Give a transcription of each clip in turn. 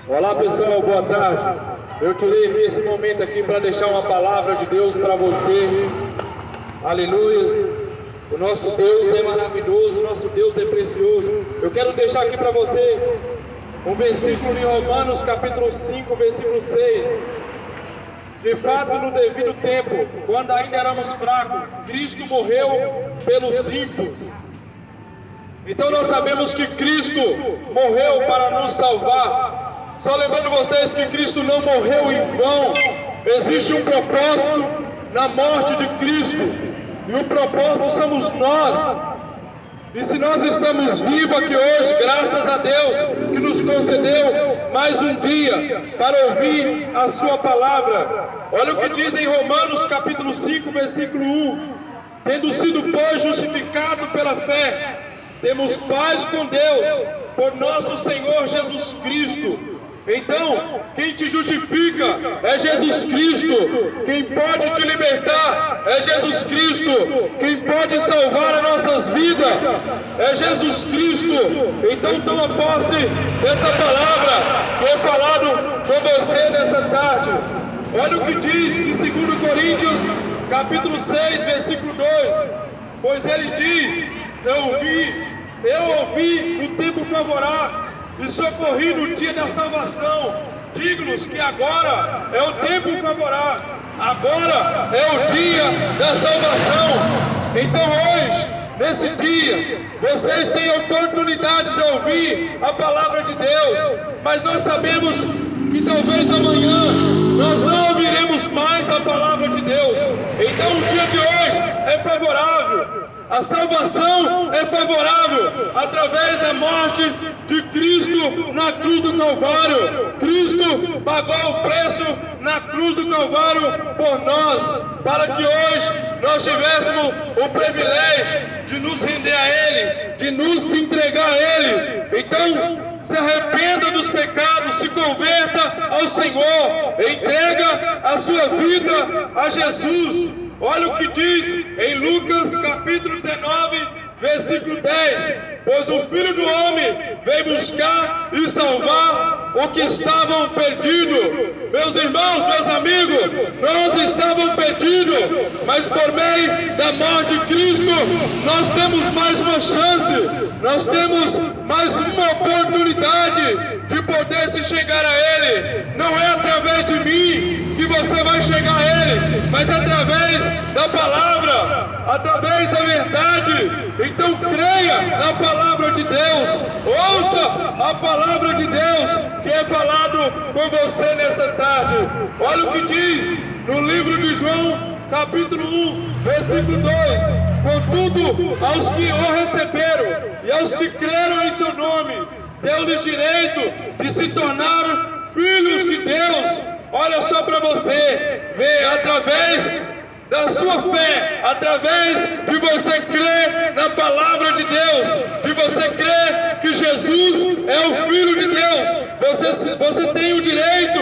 Olá pessoal, boa tarde. Eu tirei aqui esse momento aqui para deixar uma palavra de Deus para você. Aleluia. O nosso Deus é maravilhoso, o nosso Deus é precioso. Eu quero deixar aqui para você um versículo em Romanos capítulo 5, versículo 6. De fato, no devido tempo, quando ainda éramos fracos, Cristo morreu pelos ímpios. Então nós sabemos que Cristo morreu para nos salvar. Só lembrando vocês que Cristo não morreu em vão. Existe um propósito na morte de Cristo. E o propósito somos nós. E se nós estamos vivos aqui hoje, graças a Deus que nos concedeu mais um dia para ouvir a sua palavra. Olha o que diz em Romanos capítulo 5, versículo 1. Tendo sido, pois, justificado pela fé, temos paz com Deus, por nosso Senhor Jesus Cristo. Então, quem te justifica é Jesus Cristo. Quem pode te libertar é Jesus Cristo. Quem pode salvar as nossas vidas é Jesus Cristo. Então toma posse desta palavra que é falado com você nessa tarde. Olha o que diz em 2 Coríntios capítulo 6, versículo 2. Pois ele diz: eu ouvi no tempo favorável e socorri no dia da salvação. Digo-nos que agora é o tempo favorável, agora é o dia da salvação. Então hoje, nesse dia, vocês têm a oportunidade de ouvir a palavra de Deus, mas nós sabemos que talvez amanhã nós não ouviremos mais a palavra de Deus. Então o dia de hoje é favorável. A salvação é favorável através da morte de Cristo na cruz do Calvário. Cristo pagou o preço na cruz do Calvário por nós, para que hoje nós tivéssemos o privilégio de nos render a Ele, de nos entregar a Ele. Então, se arrependa dos pecados, se converta ao Senhor, entrega a sua vida a Jesus. Olha o que diz em Lucas capítulo 19, versículo 10. Pois o Filho do Homem veio buscar e salvar o que estavam perdidos. Meus irmãos, meus amigos, nós estávamos perdidos, mas por meio da morte de Cristo, nós temos mais uma chance, nós temos mais uma oportunidade de poder se chegar a Ele. Não é através de mim que você vai chegar a Ele, mas através da palavra, através da verdade. Então creia na palavra de Deus, ouça a palavra de Deus que é falado com você nessa tarde. Olha o que diz no livro de João, capítulo 1, versículo 2. Contudo, aos que o receberam e aos que creram em seu nome, deu-lhes direito de se tornar filhos de Deus. Olha só para você ver, através da sua fé, através de você crer na palavra de Deus, de você crer que Jesus é o Filho de Deus, você tem o direito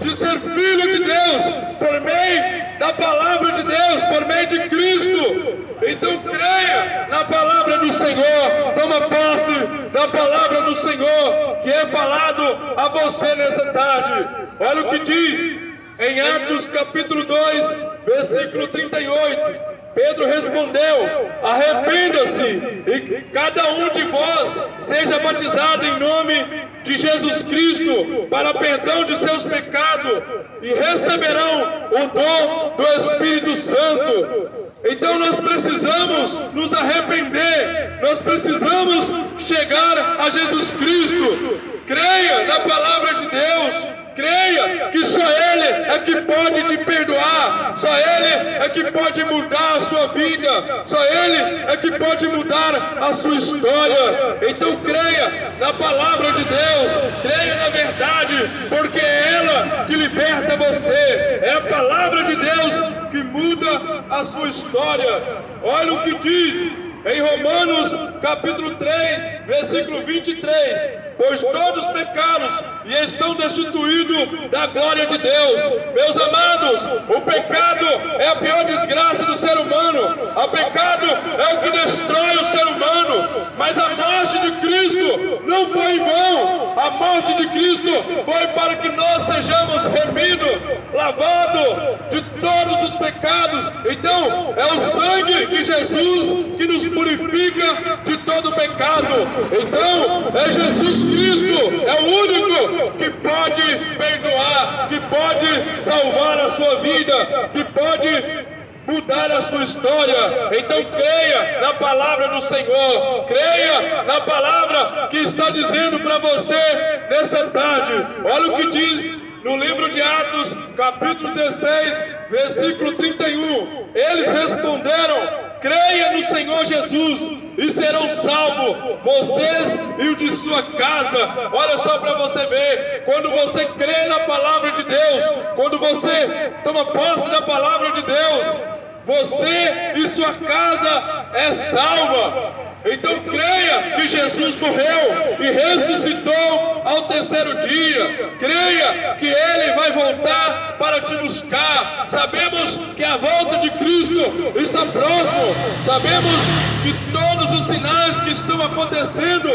de ser filho de Deus por meio da palavra de Deus, por meio de Cristo. Então creia na palavra do Senhor, toma posse da palavra do Senhor que é falado a você nessa tarde. Olha o que diz em Atos capítulo 2, versículo 38. Pedro respondeu: arrependa-se e cada um de vós seja batizado em nome de Jesus Cristo para perdão de seus pecados e receberão o dom do Espírito Santo. Então nós precisamos nos arrepender, nós precisamos chegar a Jesus Cristo. Creia na palavra de Deus, creia que só Ele é que pode te perdoar, só Ele é que pode mudar a sua vida, só Ele é que pode mudar a sua história. Então creia na palavra de Deus, creia na verdade, porque é ela que liberta você, é a palavra de Deus que muda a sua história. Olha o que diz em Romanos capítulo 3, versículo 23. Pois todos pecaram e estão destituídos da glória de Deus. Meus amados, o pecado é a pior desgraça do ser humano. O pecado é o que destrói o ser humano. Mas a morte de Cristo não de Cristo foi para que nós sejamos remidos, lavados de todos os pecados. Então, é o sangue de Jesus que nos purifica de todo pecado. Então, é Jesus Cristo, é o único que pode perdoar, que pode salvar a sua vida, que pode mudar a sua história. Então creia na palavra do Senhor, creia na palavra que está dizendo para você nessa tarde. Olha o que diz no livro de Atos, capítulo 16, versículo 31. Eles responderam: creia no Senhor Jesus e serão salvos, vocês e o de sua casa. Olha só para você ver, quando você crê na palavra de Deus, quando você toma posse da palavra de Deus, você e sua casa é salva. Então creia que Jesus morreu e ressuscitou ao terceiro dia. Creia que Ele vai voltar para te buscar. Sabemos que a volta de Cristo está próximo. Sabemos que todos os sinais que estão acontecendo,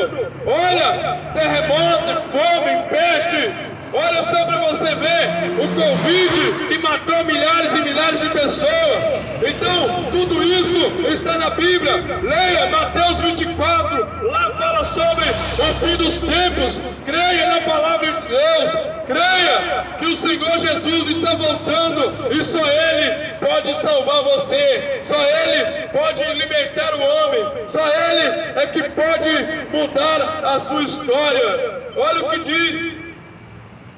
olha, terremoto, fome, peste, olha só para você ver, o Covid que matou milhares e milhares de pessoas. Então, tudo isso está na Bíblia. Leia Mateus 24, lá fala sobre o fim dos tempos. Creia na palavra de Deus, creia que o Senhor Jesus está voltando e só Ele pode salvar você, só Ele pode libertar o homem, só Ele é que pode mudar a sua história. Olha o que diz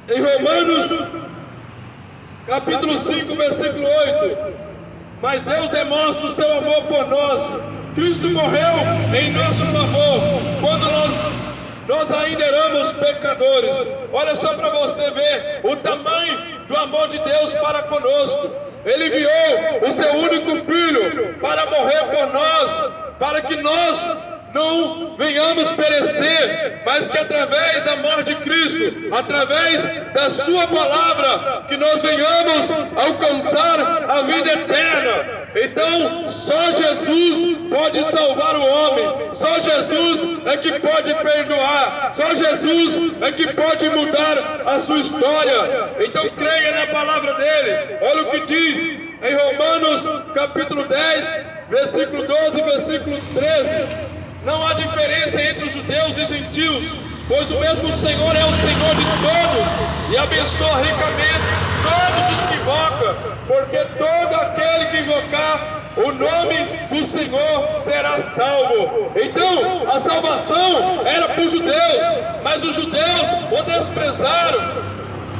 em Romanos, capítulo 5, versículo 8. Mas Deus demonstra o seu amor por nós. Cristo morreu em nosso favor, quando nós ainda éramos pecadores. Olha só para você ver o tamanho do amor de Deus para conosco. Ele enviou o seu único Filho para morrer por nós, para que nós não venhamos perecer, mas que através da morte de Cristo, através da sua palavra, que nós venhamos alcançar a vida eterna. Então, só Jesus pode salvar o homem, só Jesus é que pode perdoar, só Jesus é que pode mudar a sua história. Então creia na palavra dele. Olha o que diz em Romanos capítulo 10, versículo 12 e versículo 13. Não há diferença entre os judeus e gentios, pois o mesmo Senhor é o Senhor de todos e abençoa ricamente todos os que invocam, porque todo aquele que invocar o nome do Senhor será salvo. Então, a salvação era para os judeus, mas os judeus o desprezaram.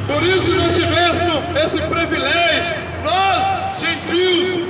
Por isso nós tivemos esse privilégio, nós, gentios,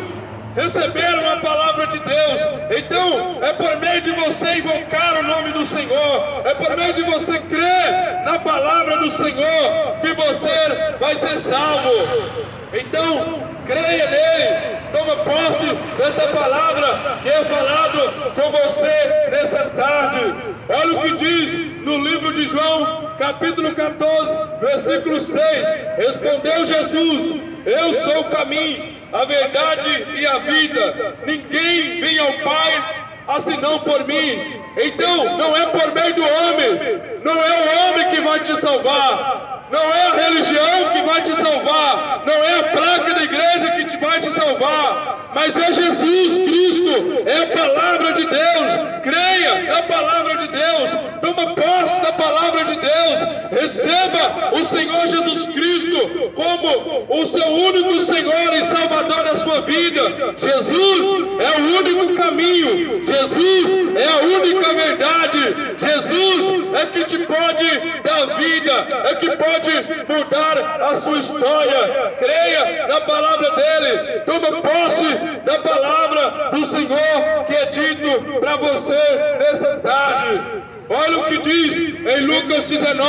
receberam a palavra de Deus. Então é por meio de você invocar o nome do Senhor, é por meio de você crer na palavra do Senhor que você vai ser salvo. Então creia nele, toma posse desta palavra que é falado com você nessa tarde. Olha o que diz no livro de João, capítulo 14, versículo 6. Respondeu Jesus: eu sou o caminho, a verdade e a vida. Ninguém vem ao Pai senão por mim. Então, não é por meio do homem, não é o homem que vai te salvar, não é a religião que vai te salvar, não é a placa da igreja que vai te salvar, mas é Jesus Cristo, é a palavra de Deus. Creia na palavra de Deus, toma posse da palavra de Deus, receba o Senhor Jesus Cristo como o seu único Senhor e Salvador da sua vida. Jesus é o único caminho, Jesus é a única verdade, Jesus é que te pode dar vida, é que pode mudar a sua história. Creia na palavra dele, toma posse da palavra do Senhor que é dito para você nessa tarde. Olha o que diz em Lucas 19,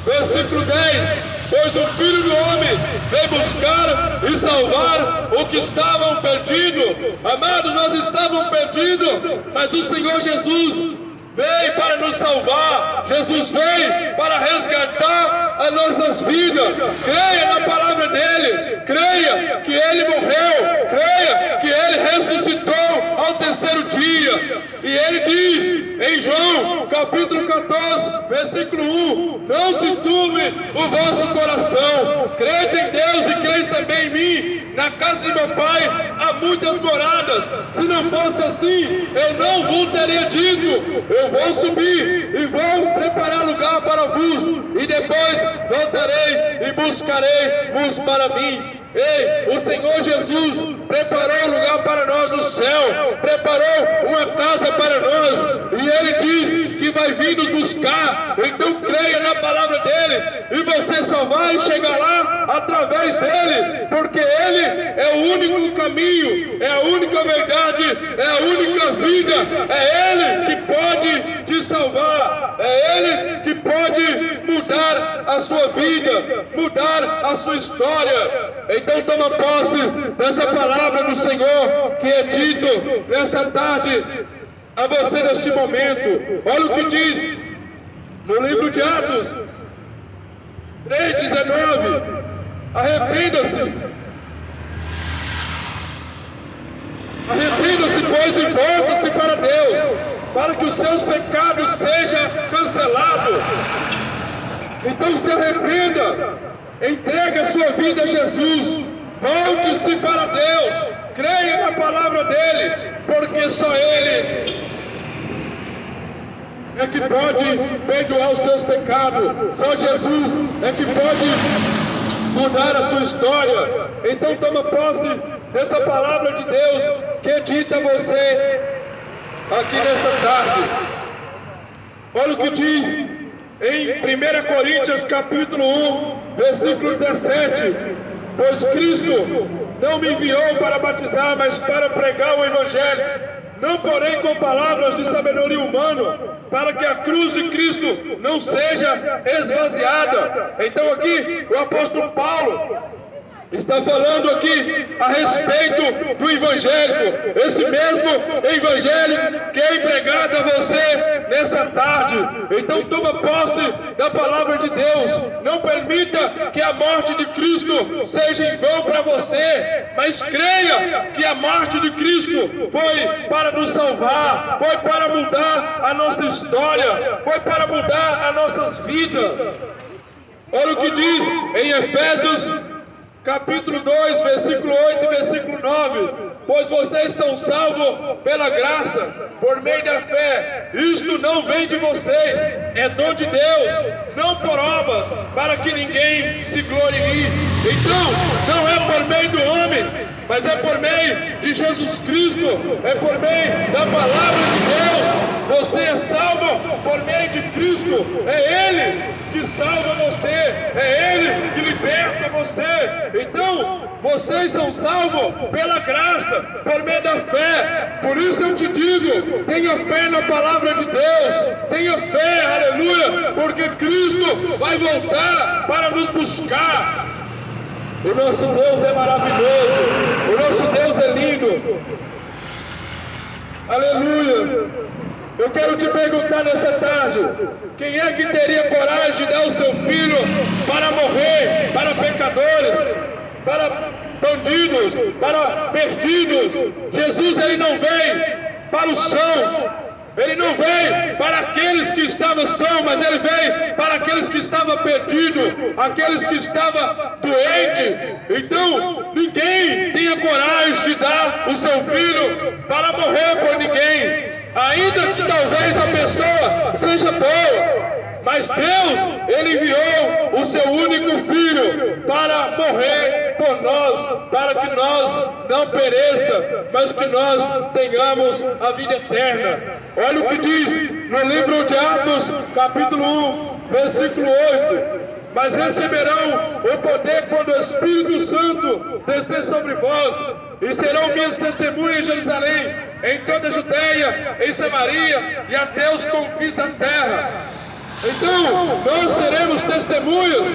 versículo 10. Pois o Filho do Homem veio buscar e salvar o que estavam perdidos. Amados, nós estávamos perdidos, mas o Senhor Jesus veio para nos salvar. Jesus veio para resgatar as nossas vidas. Creia na palavra dele, creia que ele morreu, creia que ele ressuscitou ao terceiro dia. E ele diz em João capítulo 14, versículo 1: não se turbe o vosso coração, crede em Deus e crede também em mim. Na casa de meu pai há muitas moradas, se não fosse assim, eu não vos teria dito, eu vou subir e vou preparar lugar para vos, e depois voltarei e buscarei-vos para mim. Ei, o Senhor Jesus preparou um lugar para nós no céu, preparou uma casa para nós, e Ele diz que vai vir nos buscar. Então creia na palavra dEle, e você só vai chegar lá através dEle, porque Ele é o único caminho, é a única verdade, é a única vida, é Ele que pode te salvar, é Ele que pode mudar a sua vida, mudar a sua história. Então toma posse dessa palavra do Senhor que é dito nessa tarde a você neste momento. Olha o que diz no livro de Atos 3:19: arrependa-se, pois, e volta-se para Deus, para que os seus pecados sejam cancelados. Então se arrependa, entregue a sua vida a Jesus, volte-se para Deus, creia na palavra dEle, porque só Ele é que pode perdoar os seus pecados, só Jesus é que pode mudar a sua história. Então toma posse dessa palavra de Deus que é dita a você aqui nessa tarde. Olha o que diz em 1 Coríntios capítulo 1, versículo 17: pois Cristo não me enviou para batizar, mas para pregar o Evangelho, não porém com palavras de sabedoria humana, para que a cruz de Cristo não seja esvaziada. Então aqui o apóstolo Paulo está falando aqui a respeito do evangélico, esse mesmo evangelho que é empregado a você nessa tarde. Então toma posse da palavra de Deus, não permita que a morte de Cristo seja em vão para você, mas creia que a morte de Cristo foi para nos salvar, foi para mudar a nossa história, foi para mudar as nossas vidas. Olha o que diz em Efésios capítulo 2, versículo 8 e versículo 9: pois vocês são salvos pela graça, por meio da fé. Isto não vem de vocês, é dom de Deus, não por obras, para que ninguém se glorie. Então, não é por meio do homem, mas é por meio de Jesus Cristo, é por meio da palavra de Deus. Você é salvo por meio de Cristo, é Ele que salva você, é Ele que liberta você. Então, vocês são salvos pela graça, por meio da fé. Por isso eu te digo, tenha fé na palavra de Deus, tenha fé, aleluia, porque Cristo vai voltar para nos buscar. O nosso Deus é maravilhoso, o nosso Deus é lindo, aleluias. Eu quero te perguntar nessa tarde: quem é que teria coragem de dar o seu filho para morrer, para pecadores, para bandidos, para perdidos? Jesus, Ele não vem para os sãos, Ele não vem para aqueles que estavam sãos, mas Ele vem para aqueles que estavam perdidos, aqueles que estavam doentes. Então, ninguém tem a coragem de dar o seu filho para morrer por ninguém, ainda que talvez a pessoa seja boa. Mas Deus, Ele enviou o seu único Filho para morrer por nós, para que nós não pereça, mas que nós tenhamos a vida eterna. Olha o que diz no livro de Atos, capítulo 1, versículo 8: mas receberão o poder quando o Espírito Santo descer sobre vós, e serão minhas testemunhas em Jerusalém, em toda a Judeia, em Samaria e até os confins da terra. Então, nós seremos testemunhas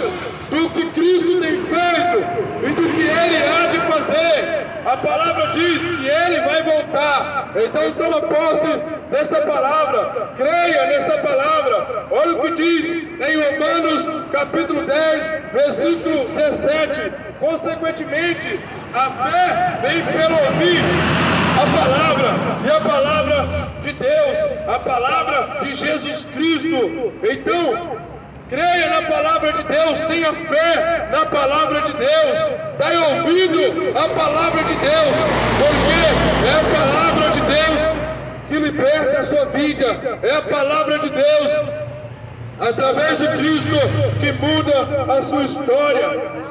do que Cristo tem feito e do que Ele há de fazer. A palavra diz que Ele vai voltar. Então toma posse dessa palavra, creia nessa palavra. Olha o que diz em Romanos capítulo 10, versículo 17: consequentemente, a fé vem pelo ouvir a palavra, e a palavra de Deus, a palavra de Jesus Cristo. Então, creia na palavra de Deus, tenha fé na palavra de Deus, dai ouvido à palavra de Deus, porque é a palavra de Deus que liberta a sua vida, é a palavra de Deus, através de Cristo, que muda a sua história.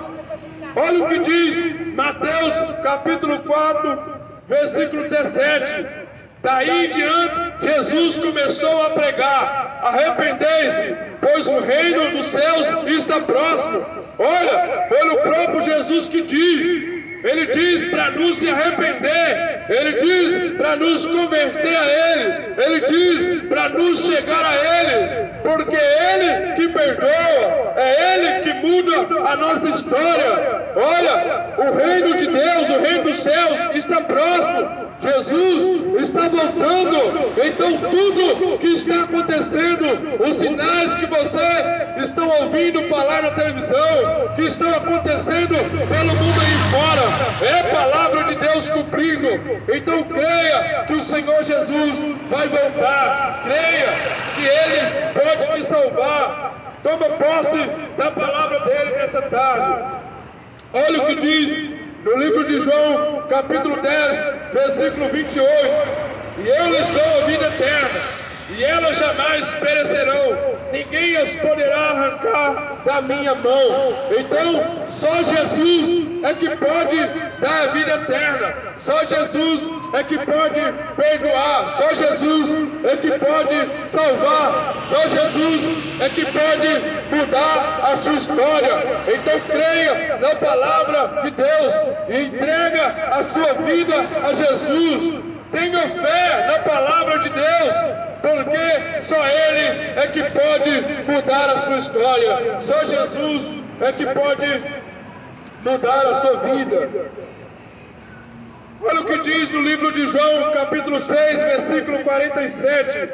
Olha o que diz Mateus capítulo 4, versículo 17. Daí em diante, Jesus começou a pregar: arrependei-se, pois o reino dos céus está próximo. Olha, foi o próprio Jesus que diz. Ele diz para nos se arrepender, Ele diz para nos converter a Ele, Ele diz para nos chegar a Ele, porque é Ele que perdoa, é Ele que muda a nossa história. Olha, o reino de Deus, o reino dos céus está próximo. Jesus está voltando. Então tudo que está acontecendo, os sinais que você está ouvindo falar na televisão, que estão acontecendo pelo mundo aí fora, é a palavra de Deus cumprindo. Então creia que o Senhor Jesus vai voltar, creia que Ele pode te salvar. Toma posse da palavra dele nessa tarde. Olha o que diz no livro de João, capítulo 10, versículo 28. E eu lhes dou a vida eterna, e elas jamais perecerão, ninguém as poderá arrancar da minha mão. Então, só Jesus é que pode dar a vida eterna, só Jesus é que pode perdoar, só Jesus é que pode salvar, só Jesus é que pode mudar a sua história. Então creia na palavra de Deus e entrega a sua vida a Jesus. Tenha fé na palavra de Deus, porque só Ele é que pode mudar a sua história. Só Jesus é que pode mudar a sua vida. Olha o que diz no livro de João, capítulo 6, versículo 47.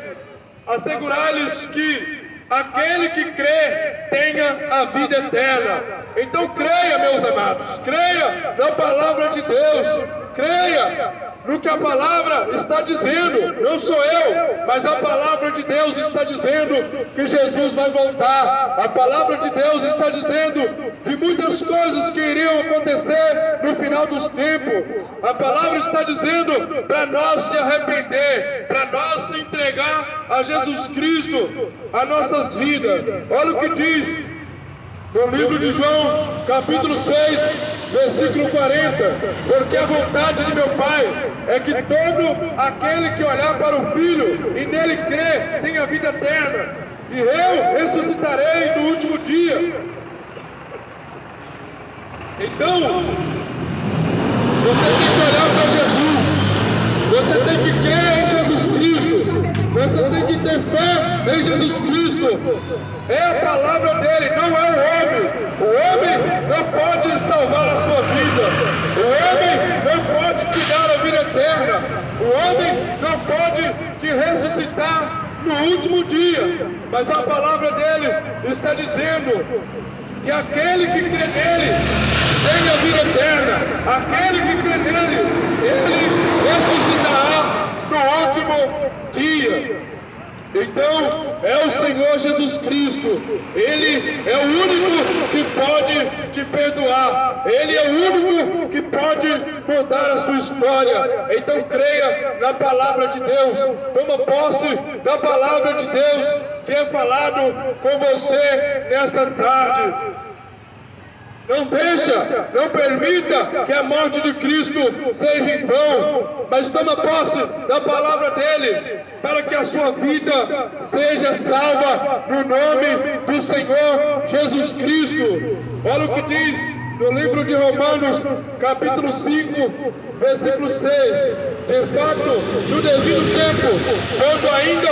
Assegurar-lhes que aquele que crê tenha a vida eterna. Então creia, meus amados, creia na palavra de Deus, creia no que a palavra está dizendo. Não sou eu, mas a palavra de Deus está dizendo que Jesus vai voltar. A palavra de Deus está dizendo de muitas coisas que iriam acontecer no final dos tempos. A palavra está dizendo para nós se arrepender, para nós se entregar a Jesus Cristo, as nossas vidas. Olha o que diz no livro de João, capítulo 6, versículo 40. Porque a vontade de meu Pai é que todo aquele que olhar para o Filho e nele crê tenha vida eterna, e eu ressuscitarei no último dia. Então, você tem que olhar para Jesus, você tem que crer em Jesus Cristo, você tem que ter fé em Jesus Cristo. É a palavra dele, não é o homem. O homem não pode salvar a sua vida, o homem não pode te dar a vida eterna, o homem não pode te ressuscitar no último dia. Mas a palavra dele está dizendo que aquele que crê nele tem a vida eterna, aquele que crê nele, ele ressuscitará no último dia. Então, é o Senhor Jesus Cristo, Ele é o único que pode te perdoar, Ele é o único que pode mudar a sua história. Então creia na palavra de Deus, toma posse da palavra de Deus que é falado com você nessa tarde. Não deixa, não permita que a morte de Cristo seja em vão, mas toma posse da palavra dele, para que a sua vida seja salva no nome do Senhor Jesus Cristo. Olha o que diz no livro de Romanos, capítulo 5, versículo 6. De fato, no devido tempo, quando ainda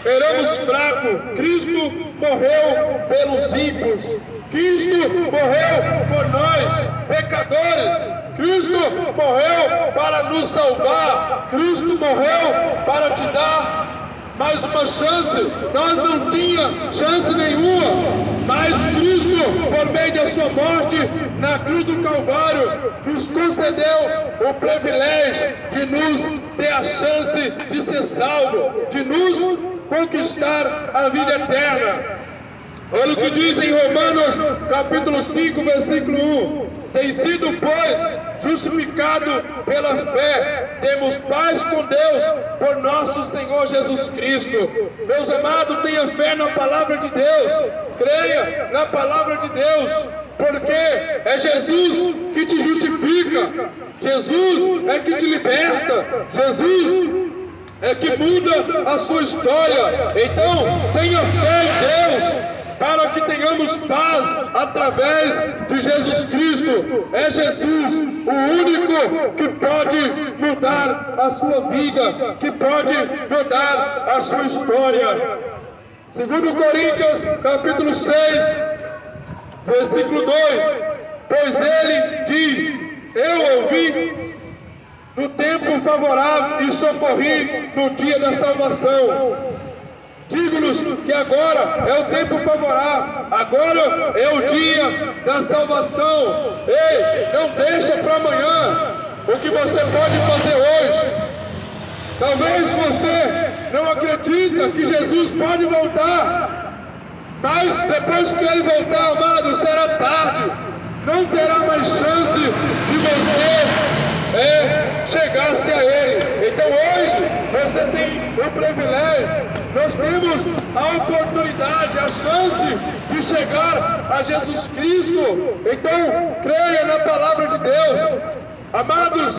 éramos fracos, Cristo morreu pelos ímpios. Cristo morreu por nós, pecadores. Cristo morreu para nos salvar. Cristo morreu para te dar mais uma chance. Nós não tínhamos chance nenhuma, mas Cristo, por meio da sua morte na cruz do Calvário, nos concedeu o privilégio de nos ter a chance de ser salvo, de nos conquistar a vida eterna. Olha o que diz em Romanos capítulo 5, versículo 1. Tem sido, pois, justificado pela fé, temos paz com Deus por nosso Senhor Jesus Cristo. Meus amados, tenha fé na palavra de Deus, creia na palavra de Deus, porque é Jesus que te justifica, Jesus é que te liberta, Jesus é que muda a sua história. Então, tenha fé em Deus, para que tenhamos paz através de Jesus Cristo. É Jesus o único que pode mudar a sua vida, que pode mudar a sua história. 2 Coríntios capítulo 6, versículo 2, pois ele diz, eu ouvi no tempo favorável e socorri no dia da salvação. Digo-nos que agora é o tempo favorável, agora é o dia da salvação. Ei, não deixa para amanhã o que você pode fazer hoje. Talvez você não acredita que Jesus pode voltar, mas depois que ele voltar, amado, será tarde. Não terá mais chance de você chegar-se a ele. Então hoje você tem o privilégio, nós temos a oportunidade, a chance de chegar a Jesus Cristo. Então creia na palavra de Deus, amados.